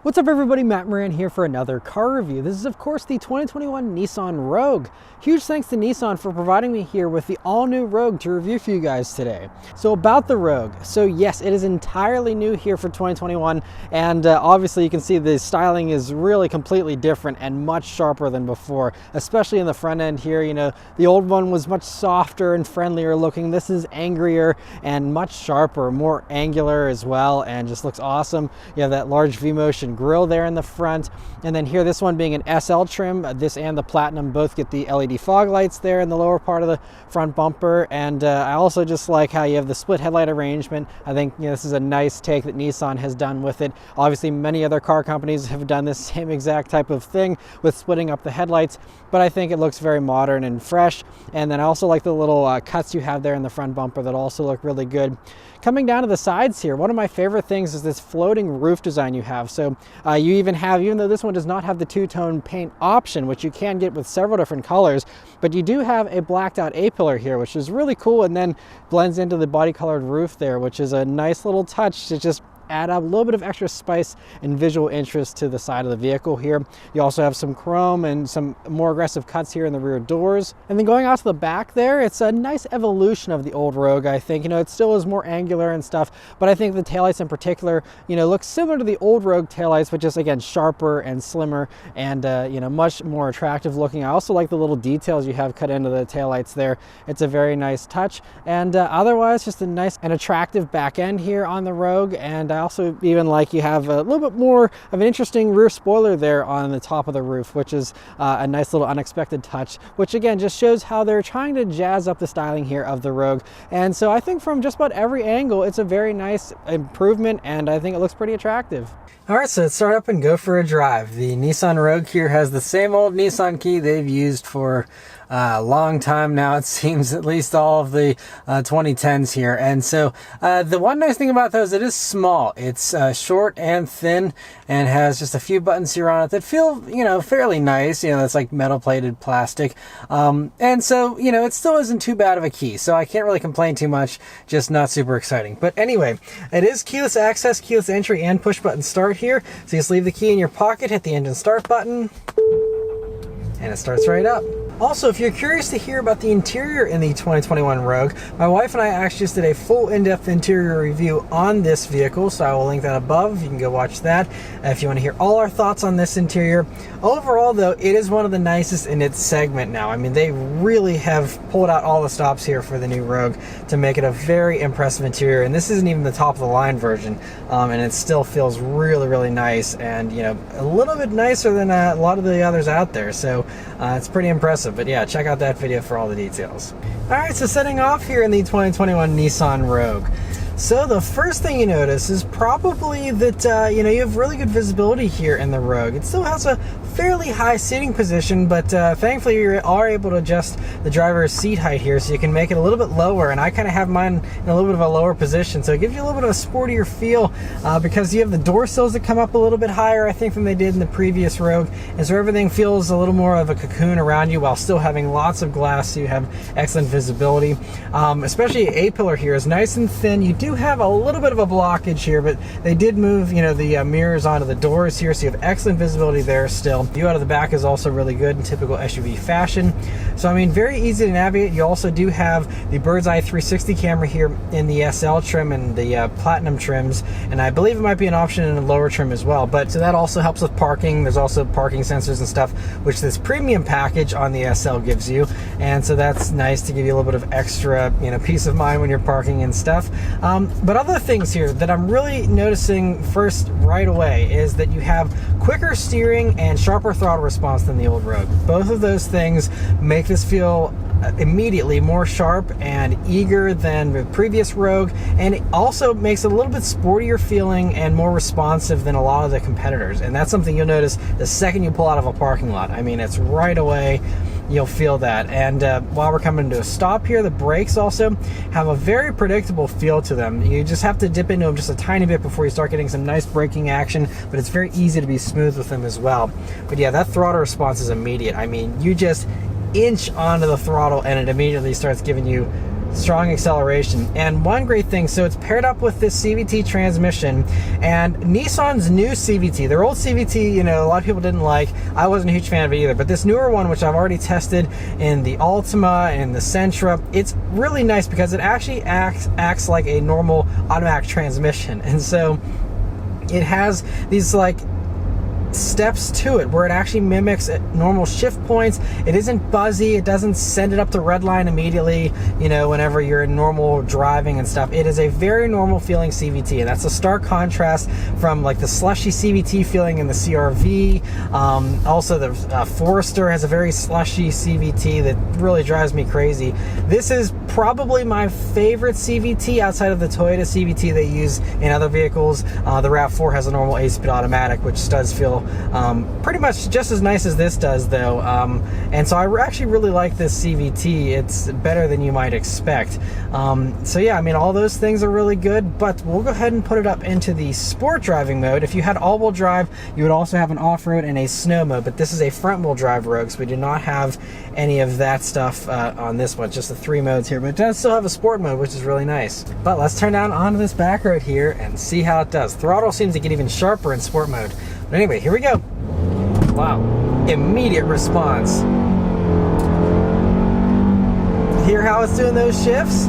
What's up everybody, Matt Maran here for another car review. This is of course the 2021 Nissan Rogue. Huge thanks to Nissan for providing me here with the all-new Rogue to review for you guys today. So about the Rogue, so yes, it is entirely new here for 2021, and obviously you can see the styling is really completely different and much sharper than before, especially in the front end here. You know, the old one was much softer and friendlier looking. This is angrier and much sharper, more angular as well, and just looks awesome. You have that large V-Motion grille there in the front, and then here, this one being an SL trim, this and the Platinum both get the LED fog lights there in the lower part of the front bumper. And I also just like how you have the split headlight arrangement. I think, you know, this is a nice take that Nissan has done with it. Obviously many other car companies have done this same exact type of thing with splitting up the headlights, but I think it looks very modern and fresh. And then I also like the little cuts you have there in the front bumper that also look really good. Coming down to the sides here, one of my favorite things is this floating roof design you have. So you even have, even though this one does not have the two-tone paint option, which you can get with several different colors, but you do have a blacked out A-pillar here, which is really cool, and then blends into the body colored roof there, which is a nice little touch to just add up a little bit of extra spice and visual interest to the side of the vehicle here. You also have some chrome and some more aggressive cuts here in the rear doors. And then going out to the back there, it's a nice evolution of the old Rogue, I think. You know, it still is more angular and stuff, but I think the taillights in particular, you know, look similar to the old Rogue taillights, but just again, sharper and slimmer and, you know, much more attractive looking. I also like the little details you have cut into the taillights there. It's a very nice touch. And otherwise, just a nice and attractive back end here on the Rogue. And I also even like you have a little bit more of an interesting rear spoiler there on the top of the roof, which is a nice little unexpected touch, which again just shows how they're trying to jazz up the styling here of the Rogue. And so I think from just about every angle, it's a very nice improvement, and I think it looks pretty attractive. All right, so let's start up and go for a drive. The Nissan Rogue here has the same old Nissan key they've used for a long time now, it seems, at least all of the 2010s here. And so the one nice thing about those, it is small. It's short and thin and has just a few buttons here on it that feel, you know, fairly nice. You know, it's like metal plated plastic. And so, you know, it still isn't too bad of a key. So I can't really complain too much, just not super exciting. But anyway, it is keyless access, keyless entry, and push button start here. So you just leave the key in your pocket, hit the engine start button, and it starts right up. Also, if you're curious to hear about the interior in the 2021 Rogue, my wife and I actually just did a full in-depth interior review on this vehicle, so I will link that above. You can go watch that if you want to hear all our thoughts on this interior. Overall, though, it is one of the nicest in its segment now. I mean, they really have pulled out all the stops here for the new Rogue to make it a very impressive interior, and this isn't even the top-of-the-line version, and it still feels really, really nice, and, you know, a little bit nicer than a lot of the others out there, so it's pretty impressive. But yeah, check out that video for all the details. All right, so setting off here in the 2021 Nissan Rogue. So the first thing you notice is probably that, you know, you have really good visibility here in the Rogue. It still has a fairly high seating position, but thankfully you are able to adjust the driver's seat height here, so you can make it a little bit lower, and I kind of have mine in a little bit of a lower position, so it gives you a little bit of a sportier feel because you have the door sills that come up a little bit higher, I think, than they did in the previous Rogue, and so everything feels a little more of a cocoon around you while still having lots of glass, so you have excellent visibility. Especially A-pillar here is nice and thin. You do have a little bit of a blockage here, but they did move, you know, the mirrors onto the doors here, so you have excellent visibility there still. View out of the back is also really good in typical SUV fashion. So, I mean, very easy to navigate. You also do have the bird's eye 360 camera here in the SL trim and the Platinum trims, and I believe it might be an option in a lower trim as well. But so that also helps with parking. There's also parking sensors and stuff, which this premium package on the SL gives you, and so that's nice to give you a little bit of extra, you know, peace of mind when you're parking and stuff. But other things here that I'm really noticing first right away is that you have quicker steering and sharper throttle response than the old Rogue. Both of those things make this feel immediately more sharp and eager than the previous Rogue, and it also makes it a little bit sportier feeling and more responsive than a lot of the competitors, and that's something you'll notice the second you pull out of a parking lot. I mean, it's right away, you'll feel that. And while we're coming to a stop here, the brakes also have a very predictable feel to them. You just have to dip into them just a tiny bit before you start getting some nice braking action, but it's very easy to be smooth with them as well. But yeah, that throttle response is immediate. I mean, you just inch onto the throttle and it immediately starts giving you strong acceleration. And one great thing, so it's paired up with this CVT transmission, and Nissan's new CVT, their old CVT, you know, a lot of people didn't like. I wasn't a huge fan of it either, but this newer one, which I've already tested in the Altima and the Sentra, it's really nice because it actually acts like a normal automatic transmission. And so it has these like steps to it where it actually mimics normal shift points. It isn't buzzy. It doesn't send it up to red line immediately, you know, whenever you're in normal driving and stuff. It is a very normal feeling CVT, and that's a stark contrast from like the slushy CVT feeling in the CRV. Also the Forester has a very slushy CVT that really drives me crazy. This is probably my favorite CVT outside of the Toyota CVT they use in other vehicles. The RAV4 has a normal 8-speed automatic, which does feel pretty much just as nice as this does, though. And so I actually really like this CVT. It's better than you might expect. So yeah, I mean, all those things are really good, but we'll go ahead and put it up into the sport driving mode. If you had all-wheel drive, you would also have an off-road and a snow mode, but this is a front-wheel drive Rogue, so we do not have any of that stuff on this one, just the 3 modes here, but it does still have a sport mode, which is really nice. But let's turn down onto this back road here and see how it does. Throttle seems to get even sharper in sport mode. But anyway, here we go. Wow, immediate response. Hear how it's doing those shifts?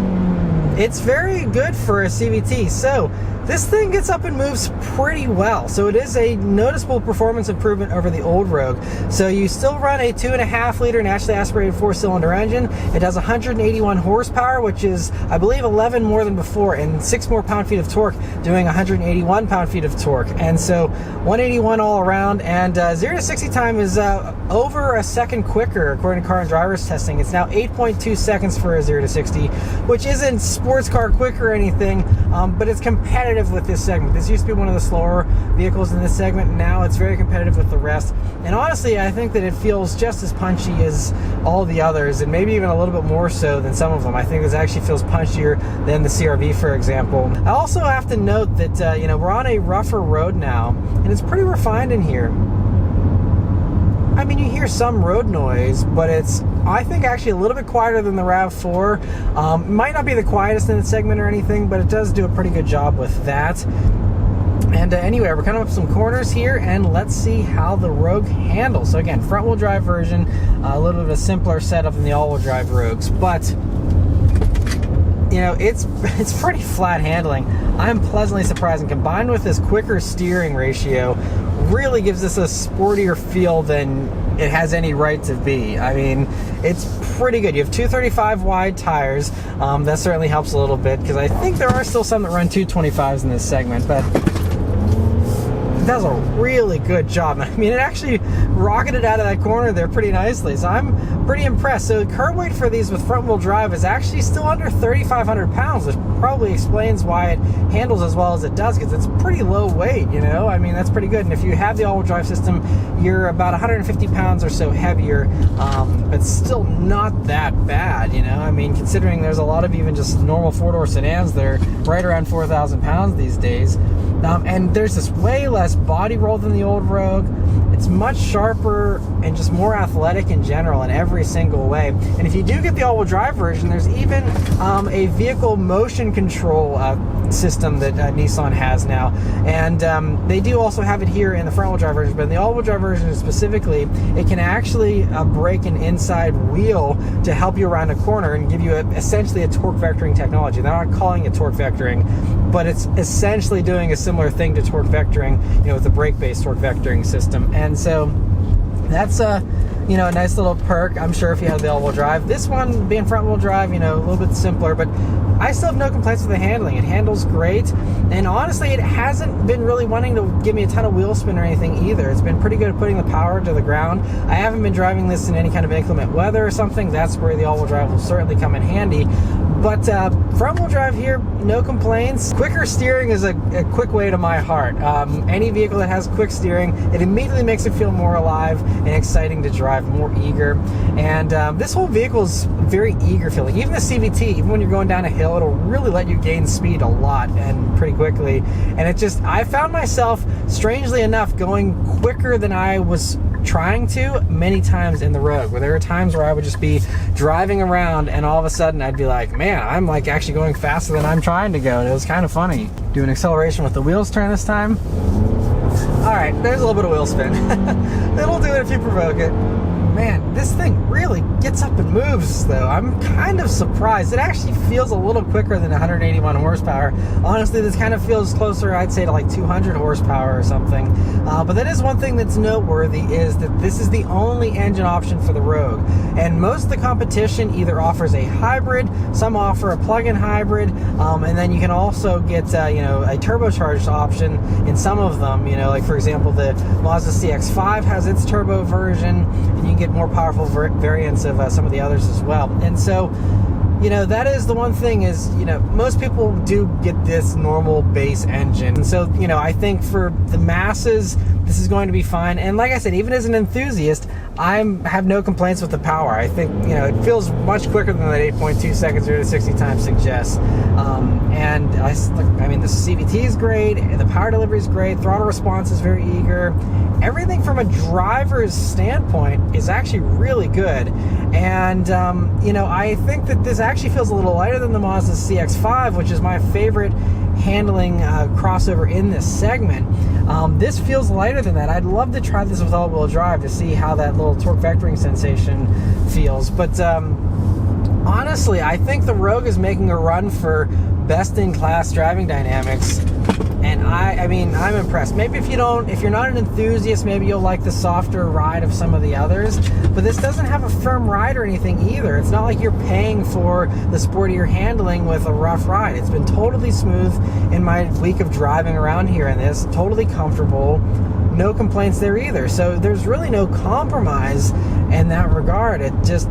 It's very good for a CVT. So this thing gets up and moves pretty well. So it is a noticeable performance improvement over the old Rogue. So you still run a 2.5 liter naturally aspirated 4-cylinder engine. It does 181 horsepower, which is, I believe, 11 more than before, and 6 more pound-feet of torque, doing 181 pound-feet of torque. And so 181 all around, and 0 to 60 time is over a second quicker, according to car and drivers testing. It's now 8.2 seconds for a 0 to 60, which isn't sports car quick or anything, but it's competitive with this segment. This used to be one of the slower vehicles in this segment. Now it's very competitive with the rest. And honestly, I think that it feels just as punchy as all the others, and maybe even a little bit more so than some of them. I think this actually feels punchier than the CRV, for example. I also have to note that, you know, we're on a rougher road now, and it's pretty refined in here. I mean, you hear some road noise, but it's, I think, actually a little bit quieter than the RAV4. Might not be the quietest in the segment or anything, but it does do a pretty good job with that. And anyway, we're coming up some corners here, and let's see how the Rogue handles. So again, front-wheel drive version, a little bit of a simpler setup than the all-wheel drive Rogues, but you know, it's pretty flat handling. I'm pleasantly surprised, and combined with this quicker steering ratio, really gives this a sportier feel than it has any right to be. I mean, it's pretty good. You have 235 wide tires. That certainly helps a little bit, because I think there are still some that run 225s in this segment, but it does a really good job. I mean, it actually rocketed out of that corner there pretty nicely, so I'm pretty impressed. So curb weight for these with front wheel drive is actually still under 3,500 pounds, which probably explains why it handles as well as it does, because it's pretty low weight, you know? I mean, that's pretty good. And if you have the all-wheel drive system, you're about 150 pounds or so heavier, but still not that bad, you know? I mean, considering there's a lot of even just normal four-door sedans that are right around 4,000 pounds these days. And there's this way less body roll than the old Rogue. It's much sharper and just more athletic in general in every single way. And if you do get the all-wheel drive version, there's even a vehicle motion control system that Nissan has now. And they do also have it here in the front-wheel drive version, but in the all-wheel drive version specifically, it can actually break an inside wheel to help you around a corner and give you essentially a torque vectoring technology. They're not calling it torque vectoring, but it's essentially doing a similar thing to torque vectoring, you know, with the brake-based torque vectoring system. And so that's you know, a nice little perk, I'm sure, if you have the all-wheel drive. This one, being front-wheel drive, you know, a little bit simpler, but I still have no complaints with the handling. It handles great, and honestly, it hasn't been really wanting to give me a ton of wheel spin or anything either. It's been pretty good at putting the power to the ground. I haven't been driving this in any kind of inclement weather or something. That's where the all-wheel drive will certainly come in handy. But front-wheel drive here, no complaints. Quicker steering is a quick way to my heart. Any vehicle that has quick steering, it immediately makes it feel more alive and exciting to drive, more eager. And this whole vehicle is very eager feeling. Even the CVT, even when you're going down a hill, it'll really let you gain speed a lot and pretty quickly. And it just, I found myself, strangely enough, going quicker than I was trying to many times in the Rogue, where there are times where I would just be driving around and all of a sudden I'd be like, man, I'm like actually going faster than I'm trying to go. And it was kind of funny. Do an acceleration with the wheels turn this time. All right, there's a little bit of wheel spin. It'll do it if you provoke it. Man, this thing really gets up and moves, though. I'm kind of surprised. It actually feels a little quicker than 181 horsepower. Honestly, this kind of feels closer, I'd say, to like 200 horsepower or something. But that is one thing that's noteworthy, is that this is the only engine option for the Rogue. And most of the competition either offers a hybrid, some offer a plug-in hybrid, and then you can also get, you know, a turbocharged option in some of them. You know, like for example, the Mazda CX-5 has its turbo version, and you can get more powerful variants of some of the others as well. And so, you know, that is the one thing is, you know, most people do get this normal base engine. And so, you know, I think for the masses, this is going to be fine. And like I said, even as an enthusiast, I have no complaints with the power. I think, you know, it feels much quicker than that 8.2 seconds 0 to 60 times suggests. And I mean, the CVT is great, the power delivery is great, throttle response is very eager. Everything from a driver's standpoint is actually really good. And, you know, I think that this actually feels a little lighter than the Mazda CX-5, which is my favorite handling crossover in this segment. This feels lighter than that. I'd love to try this with all-wheel drive to see how that little torque vectoring sensation feels. But honestly, I think the Rogue is making a run for best-in-class driving dynamics. And I mean, I'm impressed. Maybe if you're not an enthusiast, maybe you'll like the softer ride of some of the others. But this doesn't have a firm ride or anything either. It's not like you're paying for the sportier handling with a rough ride. It's been totally smooth in my week of driving around here in this. Totally comfortable. No complaints there either. So there's really no compromise in that regard. It just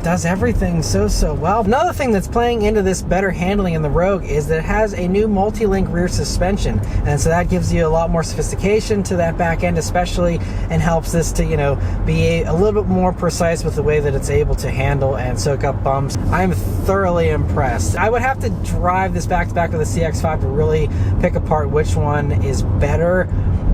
does everything so well. Another thing that's playing into this better handling in the Rogue is that it has a new multi-link rear suspension, and so that gives you a lot more sophistication to that back end especially, and helps this to, you know, be a little bit more precise with the way that it's able to handle and soak up bumps. I'm thoroughly impressed. I would have to drive this back to back with the CX-5 to really pick apart which one is better.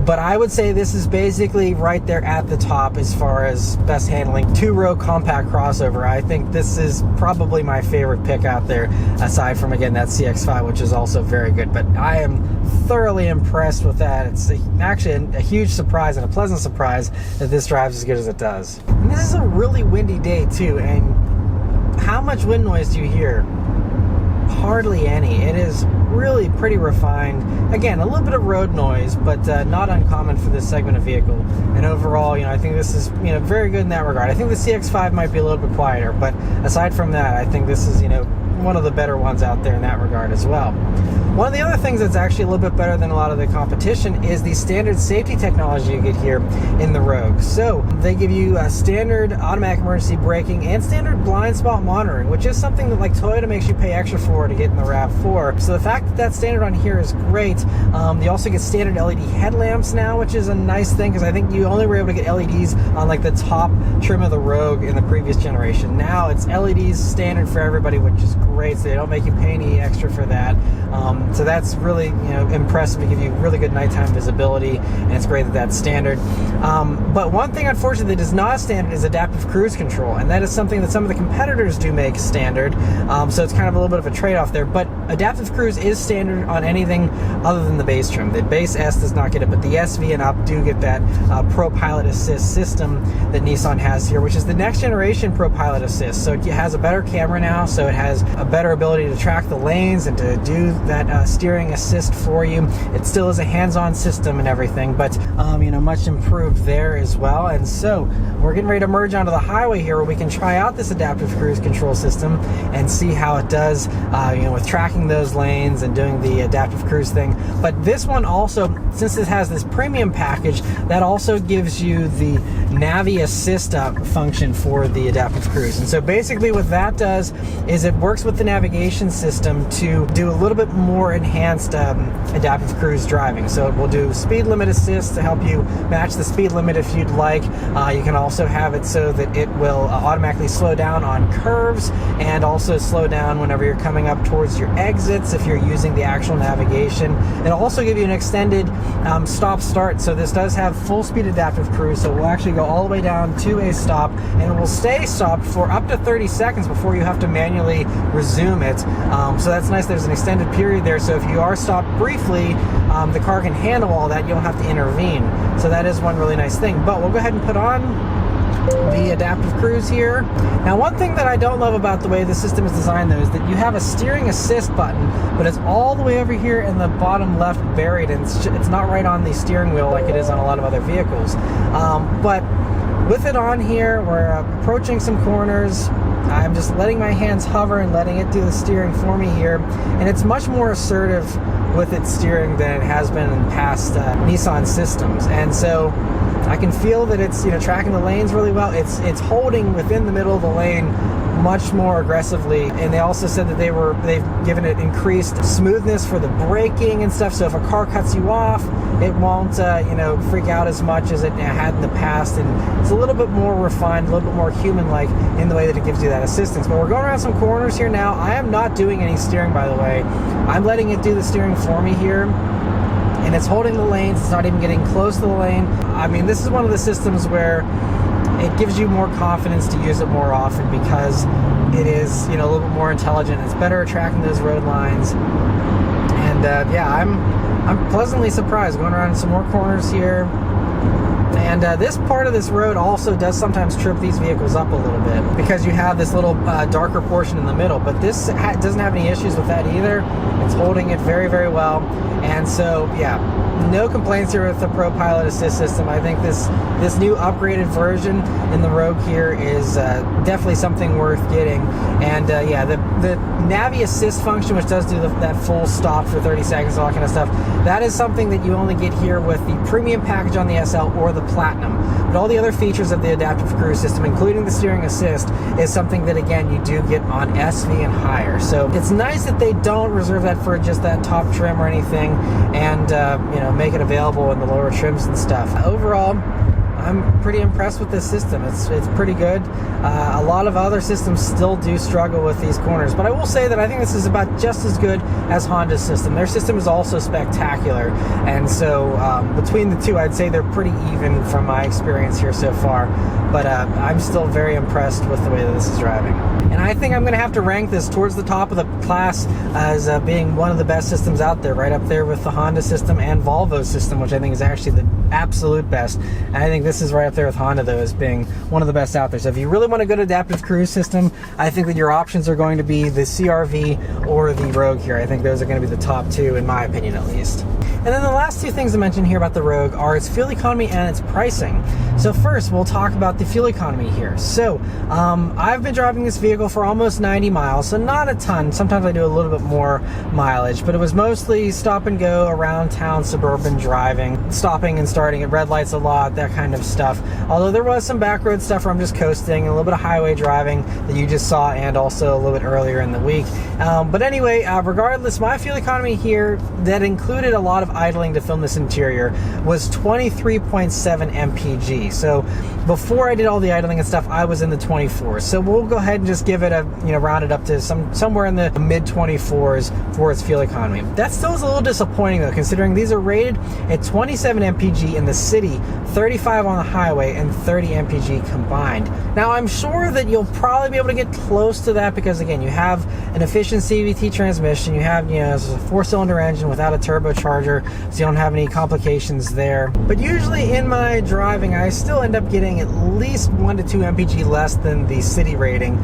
But I would say this is basically right there at the top as far as best handling two-row compact crossover. I think this is probably my favorite pick out there, aside from, again, that CX-5, which is also very good. But I am thoroughly impressed with that. It's actually a huge surprise and a pleasant surprise that this drives as good as it does. And this is a really windy day too, and how much wind noise do you hear? Hardly any. It is really pretty refined. Again, a little bit of road noise, but not uncommon for this segment of vehicle. And overall, you know, I think this is, you know, very good in that regard. I think the CX-5 might be a little bit quieter, but aside from that, I think this is, you know, one of the better ones out there in that regard as well. One of the other things that's actually a little bit better than a lot of the competition is the standard safety technology you get here in the Rogue. So they give you standard automatic emergency braking and standard blind spot monitoring, which is something that like Toyota makes you pay extra for to get in the RAV4. So the fact that that's standard on here is great. You also get standard LED headlamps now, which is a nice thing, because I think you only were able to get LEDs on like the top trim of the Rogue in the previous generation. Now it's LEDs standard for everybody, which is great. So they don't make you pay any extra for that. So that's really, you know, impressive. To give you really good nighttime visibility, and it's great that that's standard. But one thing, unfortunately, that is not standard is adaptive cruise control, and that is something that some of the competitors do make standard. So it's kind of a little bit of a trade-off there. But adaptive cruise is standard on anything other than the base trim. The base S does not get it, but the SV and up do get that Pro Pilot Assist system that Nissan has here, which is the next generation Pro Pilot Assist. So it has a better camera now, so it has a better ability to track the lanes and to do that steering assist for you. It still is a hands-on system and everything, but you know, much improved there as well. And so we're getting ready to merge onto the highway here, where we can try out this adaptive cruise control system and see how it does, you know, with tracking those lanes and doing the adaptive cruise thing. But this one also, since it has this premium package, that also gives you the Navi Assist function for the adaptive cruise. And so basically what that does is it works with the navigation system to do a little bit more enhanced adaptive cruise driving. So it will do speed limit assist to help you match the speed speed limit if you'd like. You can also have it so that it will automatically slow down on curves and also slow down whenever you're coming up towards your exits if you're using the actual navigation. It'll also give you an extended stop-start, so this does have full speed adaptive cruise, so we'll actually go all the way down to a stop, and it will stay stopped for up to 30 seconds before you have to manually resume it. So that's nice. There's an extended period there, so if you are stopped briefly, the car can handle all that. You don't have to intervene. So that is one really nice thing. But we'll go ahead and put on the adaptive cruise here. Now, one thing that I don't love about the way the system is designed, though, is that you have a steering assist button, but it's all the way over here in the bottom left buried, and it's not right on the steering wheel like it is on a lot of other vehicles. But with it on here, we're approaching some corners. I'm just letting my hands hover and letting it do the steering for me here, and it's much more assertive with its steering than it has been in past Nissan systems. And so I can feel that it's, tracking the lanes really well. It's holding within the middle of the lane much more aggressively, and they also said that they've given it increased smoothness for the braking and stuff, so if a car cuts you off, it won't freak out as much as it had in the past, and it's a little bit more refined, a little bit more human-like in the way that it gives you that assistance. But we're going around some corners here now. I am not doing any steering, by the way. I'm letting it do the steering for me here, and it's holding the lanes. It's not even getting close to the lane. I mean, this is one of the systems where it gives you more confidence to use it more often because it is, a little bit more intelligent. It's better at tracking those road lines. And yeah, I'm pleasantly surprised going around some more corners here. And this part of this road also does sometimes trip these vehicles up a little bit because you have this little darker portion in the middle, but this doesn't have any issues with that either. It's holding it very, very well. And so, yeah, no complaints here with the Pro Pilot Assist system. I think this new upgraded version in the Rogue here is definitely something worth getting. And yeah, the Navi Assist function, which does do that full stop for 30 seconds, all that kind of stuff, that is something that you only get here with the premium package on the SL or the Platinum. But all the other features of the adaptive cruise system, including the steering assist, is something that, again, you do get on SV and higher. So it's nice that they don't reserve that for just that top trim or anything, and make it available in the lower trims and stuff. Overall, I'm pretty impressed with this system. It's pretty good. A lot of other systems still do struggle with these corners, but I will say that I think this is about just as good as Honda's system. Their system is also spectacular, and so between the two, I'd say they're pretty even from my experience here so far, but I'm still very impressed with the way that this is driving. And I think I'm going to have to rank this towards the top of the class as being one of the best systems out there, right up there with the Honda system and Volvo's system, which I think is actually the absolute best. And I think this is right up there with Honda, though, as being one of the best out there. So if you really want a good adaptive cruise system, I think that your options are going to be the CR-V or the Rogue here. I think those are going to be the top two, in my opinion, at least. And then the last two things to mention here about the Rogue are its fuel economy and its pricing. So first, we'll talk about the fuel economy here. So I've been driving this vehicle for almost 90 miles, so not a ton. Sometimes I do a little bit more mileage, but it was mostly stop and go around town, suburban driving, stopping and starting at red lights a lot, that kind of stuff. Although there was some back road stuff where I'm just coasting, a little bit of highway driving that you just saw, and also a little bit earlier in the week. But anyway, regardless, my fuel economy here, that included a lot of idling to film this interior, was 23.7 mpg. So before I did all the idling and stuff, I was in the 24s. So we'll go ahead and just give it a, round it up to somewhere in the mid 24s for its fuel economy. That still is a little disappointing, though, considering these are rated at 27 mpg in the city, 35 on the highway, and 30 mpg combined. Now, I'm sure that you'll probably be able to get close to that because, again, you have an efficient CVT transmission, you have, it's a 4-cylinder engine without a turbocharger, so you don't have any complications there. But usually in my driving, I still end up getting at least 1 to 2 mpg less than the city rating,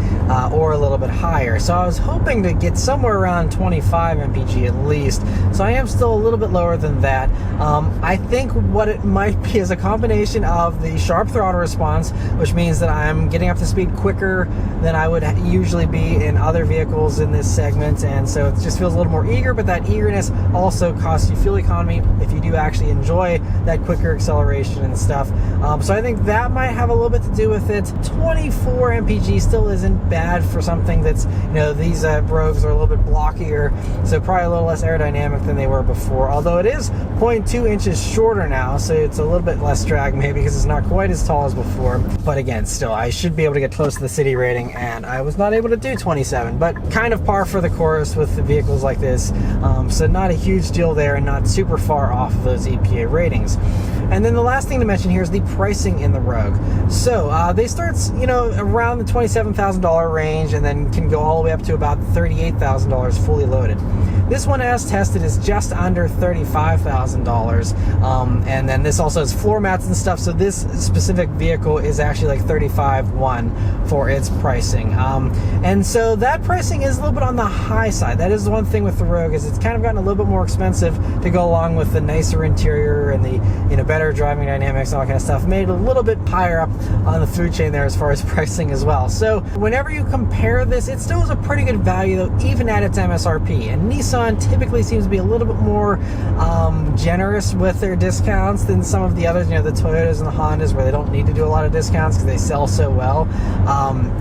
or a little bit higher. So I was hoping to get somewhere around 25 mpg at least. So I am still a little bit lower than that. I think what it might be is a combination of the sharp throttle response, which means that I'm getting up to speed quicker than I would usually be in other vehicles in this segment, and so it just feels a little more eager, but that eagerness also costs you fuel economy economy if you do actually enjoy that quicker acceleration and stuff. So I think that might have a little bit to do with it. 24 mpg still isn't bad for something that's, you know, these Rogues are a little bit blockier, so probably a little less aerodynamic than they were before, although it is 0.2 inches shorter now, so it's a little bit less drag maybe because it's not quite as tall as before. But again, still, I should be able to get close to the city rating, and I was not able to do 27, but kind of par for the course with the vehicles like this. So not a huge deal there, and not super far off of those EPA ratings. And then the last thing to mention here is the pricing in the Rogue. So they start, you know, around the $27,000 range, and then can go all the way up to about $38,000 fully loaded. This one, as tested, is just under $35,000, and then this also has floor mats and stuff, so this specific vehicle is actually like $35,100 for its pricing. And so that pricing is a little bit on the high side. That is the one thing with the Rogue, is it's kind of gotten a little bit more expensive to go along with the nicer interior and the, you know, better driving dynamics and all that kind of stuff. Made it a little bit higher up on the food chain there as far as pricing as well. So whenever you compare this, it still is a pretty good value though, even at its MSRP. And Nissan typically seems to be a little bit more generous with their discounts than some of the others, you know, the Toyotas and the Hondas, where they don't need to do a lot of discounts because they sell so well.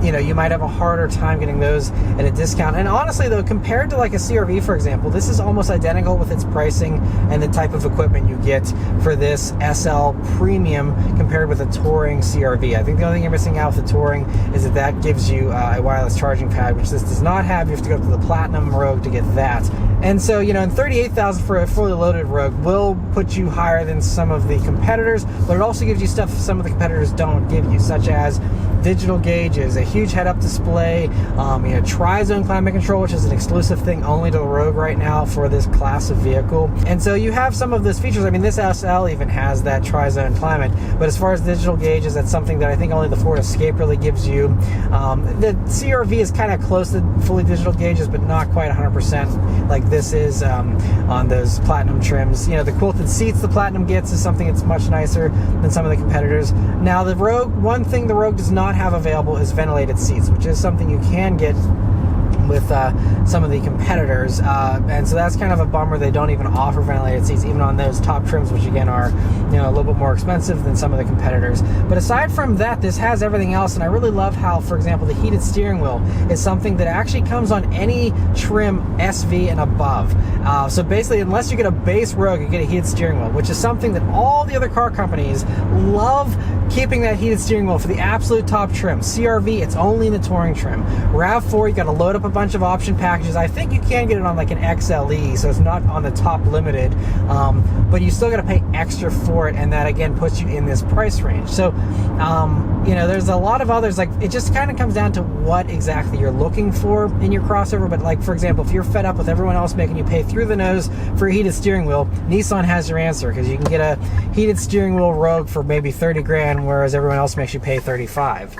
You know, you might have a harder time getting those at a discount. And honestly though, compared to like a CR-V, for example, this is almost identical with its pricing and the type of equipment you get for this SL Premium compared with a Touring CR-V. I think the only thing you're missing out with the Touring is that that gives you a wireless charging pad, which this does not have. You have to go up to the Platinum Rogue to get that. And so, you know, in $38,000 for a fully loaded Rogue will put you higher than some of the competitors, but it also gives you stuff some of the competitors don't give you, such as digital gauges, a huge head-up display, you know, tri-zone climate control, which is an exclusive thing only to the Rogue right now for this class of vehicle. And so you have some of those features. I mean, this SL even has that tri-zone climate, but as far as digital gauges, that's something that I think only the Ford Escape really gives you. The CR-V is kind of close to fully digital gauges, but not quite 100% like this is on those Platinum trims. You know, the quilted seats the Platinum gets is something that's much nicer than some of the competitors. Now, the Rogue, one thing the Rogue does not have available is ventilated seats, which is something you can get with some of the competitors, and so that's kind of a bummer. They don't even offer ventilated seats even on those top trims, which again are, you know, a little bit more expensive than some of the competitors. But aside from that, this has everything else, and I really love how, for example, the heated steering wheel is something that actually comes on any trim SV and above. So basically, unless you get a base Rogue, you get a heated steering wheel, which is something that all the other car companies love, keeping that heated steering wheel for the absolute top trim. CR-V, it's only in the Touring trim. RAV4, you got to load up a bunch of option packages. I think you can get it on like an XLE, so it's not on the top limited, but you still got to pay extra for it, and that again puts you in this price range. So you know, there's a lot of others. Like, it just kind of comes down to what exactly you're looking for in your crossover. But like, for example, if you're fed up with everyone else making you pay through the nose for a heated steering wheel, Nissan has your answer, because you can get a heated steering wheel Rogue for maybe 30 grand, whereas everyone else makes you pay 35.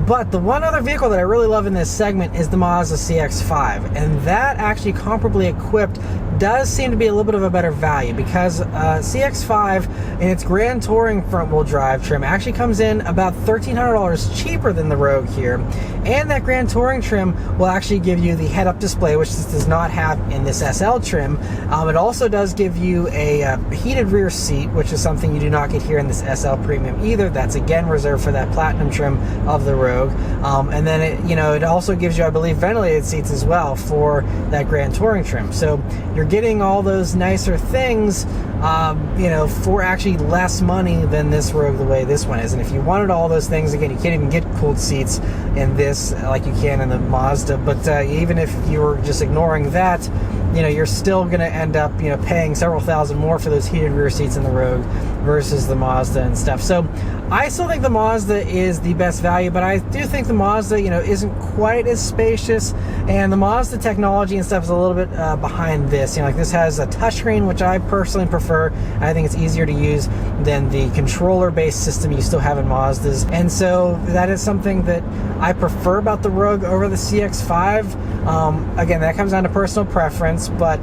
But the one other vehicle that I really love in this segment is the Mazda CX-5, and that actually comparably equipped does seem to be a little bit of a better value, because CX-5 in its Grand Touring front-wheel drive trim actually comes in about $1,300 cheaper than the Rogue here, and that Grand Touring trim will actually give you the head-up display, which this does not have in this SL trim. It also does give you a heated rear seat, which is something you do not get here in this SL Premium either. That's again reserved for that Platinum trim of the Rogue. And then it also gives you, I believe, ventilated seats as well for that Grand Touring trim. So you're getting all those nicer things, for actually less money than this Rogue the way this one is. And if you wanted all those things, again, you can't even get cooled seats in this like you can in the Mazda. But even if you were just ignoring that, you're still going to end up, paying several thousand more for those heated rear seats in the Rogue versus the Mazda and stuff. So I still think the Mazda is the best value, but I do think the Mazda, isn't quite as spacious, and the Mazda technology and stuff is a little bit behind this. Like this has a touchscreen, which I personally prefer. I think it's easier to use than the controller-based system you still have in Mazdas, and so that is something that I prefer about the Rogue over the CX-5. Again, that comes down to personal preference, but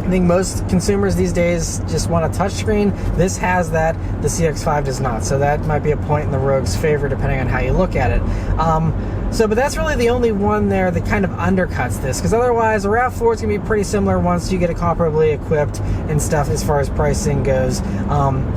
I think most consumers these days just want a touchscreen. This has that, the CX-5 does not. So that might be a point in the Rogue's favor depending on how you look at it. But that's really the only one there that kind of undercuts this, because otherwise a RAV4 is going to be pretty similar once you get it comparably equipped and stuff as far as pricing goes.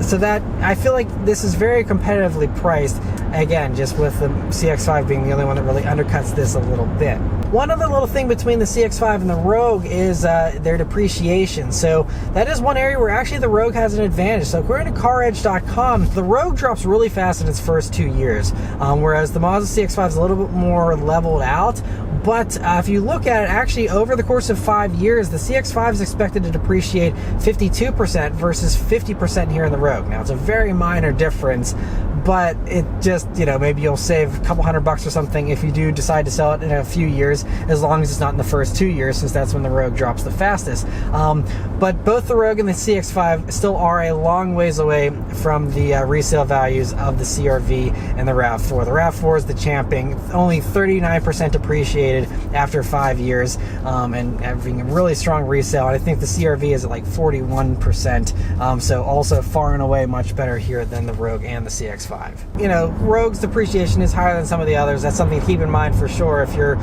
So that, I feel like this is very competitively priced, again, just with the CX-5 being the only one that really undercuts this a little bit. One other little thing between the CX-5 and the Rogue is their depreciation. So that is one area where actually the Rogue has an advantage. So according to CarEdge.com, the Rogue drops really fast in its first 2 years, whereas the Mazda CX-5 is a little bit more leveled out. But if you look at it, actually over the course of 5 years, the CX-5 is expected to depreciate 52% versus 50% here in the Rogue. Now, it's a very minor difference, but it just, maybe you'll save a couple $100 or something if you do decide to sell it in a few years, as long as it's not in the first 2 years, since that's when the Rogue drops the fastest. But both the Rogue and the CX-5 still are a long ways away from the resale values of the CR-V and the RAV4. The RAV4 is the champion, only 39% depreciated after 5 years, and having a really strong resale. And I think the CR-V is at like 41%, so also far and away much better here than the Rogue and the CX-5. Rogue's depreciation is higher than some of the others. That's something to keep in mind for sure if you're,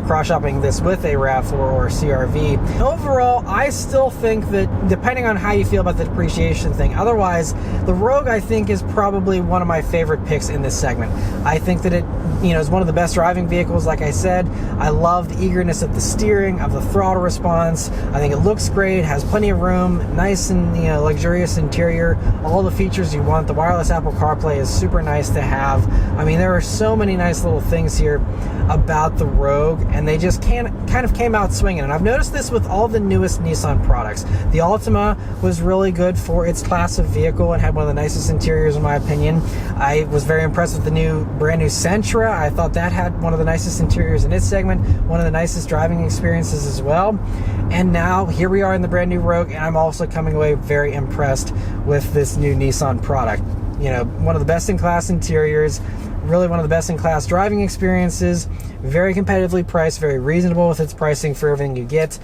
cross-shopping this with a RAV4 or a CR-V. Overall, I still think that, depending on how you feel about the depreciation thing, otherwise, the Rogue, I think, is probably one of my favorite picks in this segment. I think that it, is one of the best driving vehicles, like I said. I love the eagerness of the steering, of the throttle response. I think it looks great, has plenty of room, nice and, luxurious interior, all the features you want. The wireless Apple CarPlay is super nice to have. I mean, there are so many nice little things here about the Rogue, and they just kind of came out swinging. And I've noticed this with all the newest Nissan products. The Altima was really good for its class of vehicle and had one of the nicest interiors in my opinion. I was very impressed with the brand new Sentra. I thought that had one of the nicest interiors in its segment, one of the nicest driving experiences as well. And now here we are in the brand new Rogue, and I'm also coming away very impressed with this new Nissan product. One of the best in class interiors, really one of the best in class driving experiences, very competitively priced, very reasonable with its pricing for everything you get.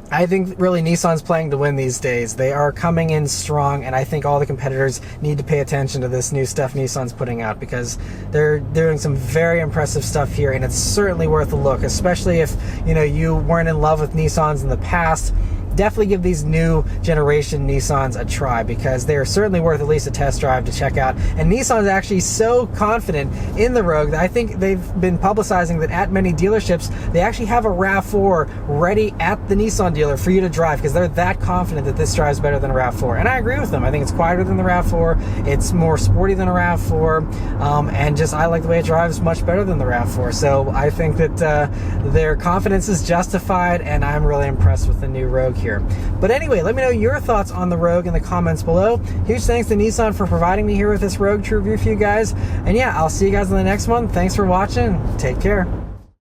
I think really Nissan's playing to win these days. They are coming in strong, and I think all the competitors need to pay attention to this new stuff Nissan's putting out, because they're doing some very impressive stuff here, and it's certainly worth a look, especially if you weren't in love with Nissans in the past. Definitely give these new generation Nissans a try, because they are certainly worth at least a test drive to check out. And Nissan's actually so confident in the Rogue that I think they've been publicizing that at many dealerships they actually have a RAV4 ready at the Nissan dealer for you to drive, because they're that confident that this drives better than a RAV4. And I agree with them. I think it's quieter than the RAV4, it's more sporty than a RAV4, and just I like the way it drives much better than the RAV4. So I think that their confidence is justified, and I'm really impressed with the new Rogue here. But anyway, let me know your thoughts on the Rogue in the comments below. Huge thanks to Nissan for providing me here with this Rogue to review for you guys. And yeah, I'll see you guys in the next one. Thanks for watching. Take care.